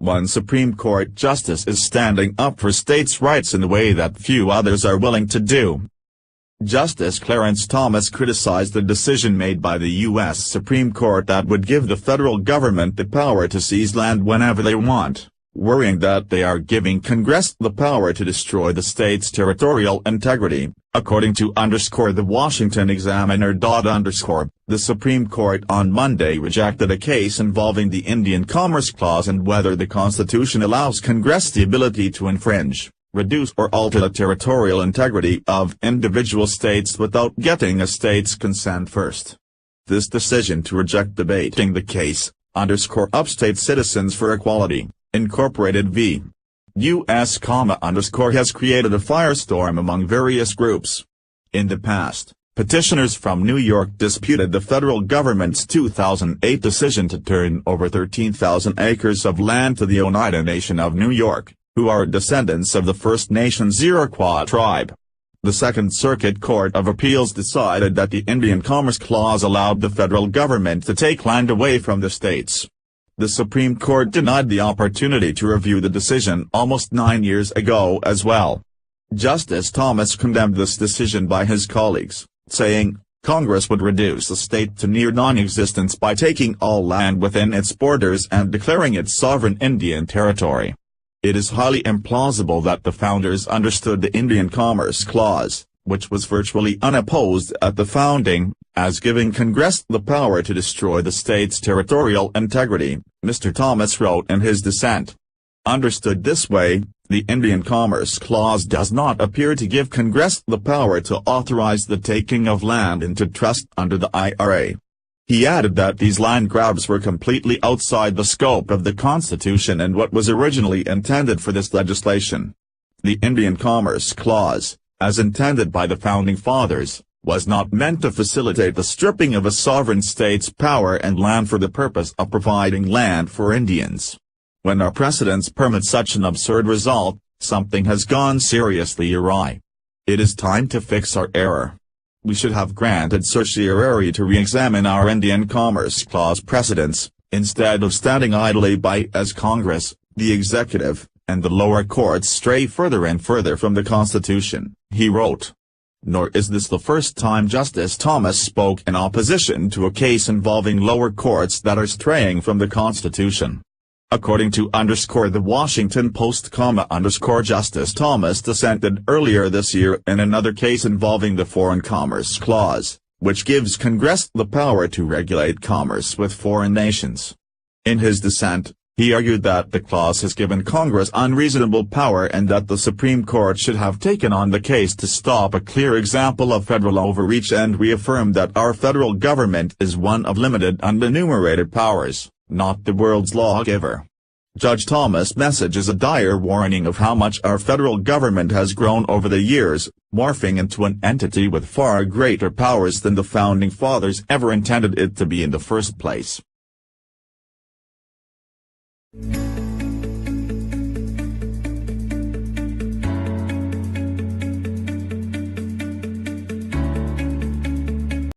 one Supreme Court justice is standing up for states' rights in a way that few others are willing to do. Justice Clarence Thomas criticized the decision made by the U.S. Supreme Court that would give the federal government the power to seize land whenever they want, worrying that they are giving Congress the power to destroy the state's territorial integrity. According to the Washington Examiner. The Supreme Court on Monday rejected a case involving the Indian Commerce Clause and whether the Constitution allows Congress the ability to infringe, reduce or alter the territorial integrity of individual states without getting a state's consent first. This decision to reject debating the case, Upstate Citizens for Equality, Incorporated v. U.S., has created a firestorm among various groups. In the past, petitioners from New York disputed the federal government's 2008 decision to turn over 13,000 acres of land to the Oneida Nation of New York, who are descendants of the First Nations Iroquois tribe. The Second Circuit Court of Appeals decided that the Indian Commerce Clause allowed the federal government to take land away from the states. The Supreme Court denied the opportunity to review the decision almost 9 years ago as well. Justice Thomas condemned this decision by his colleagues, saying, "Congress would reduce the state to near non-existence by taking all land within its borders and declaring it sovereign Indian territory. It is highly implausible that the founders understood the Indian Commerce Clause, which was virtually unopposed at the founding, as giving Congress the power to destroy the state's territorial integrity," Mr. Thomas wrote in his dissent. Understood this way, the Indian Commerce Clause does not appear to give Congress the power to authorize the taking of land into trust under the IRA. He added that these land grabs were completely outside the scope of the Constitution and what was originally intended for this legislation. The Indian Commerce Clause, as intended by the Founding Fathers, was not meant to facilitate the stripping of a sovereign state's power and land for the purpose of providing land for Indians. When our precedents permit such an absurd result, something has gone seriously awry. It is time to fix our error. We should have granted certiorari to re-examine our Indian Commerce Clause precedents, instead of standing idly by as Congress, the executive, and the lower courts stray further and further from the Constitution, he wrote. Nor is this the first time Justice Thomas spoke in opposition to a case involving lower courts that are straying from the Constitution. According to the Washington Post, Justice Thomas dissented earlier this year in another case involving the Foreign Commerce Clause, which gives Congress the power to regulate commerce with foreign nations. In his dissent, he argued that the clause has given Congress unreasonable power and that the Supreme Court should have taken on the case to stop a clear example of federal overreach and reaffirmed that our federal government is one of limited and enumerated powers, not the world's lawgiver. Judge Thomas' message is a dire warning of how much our federal government has grown over the years, morphing into an entity with far greater powers than the Founding Fathers ever intended it to be in the first place.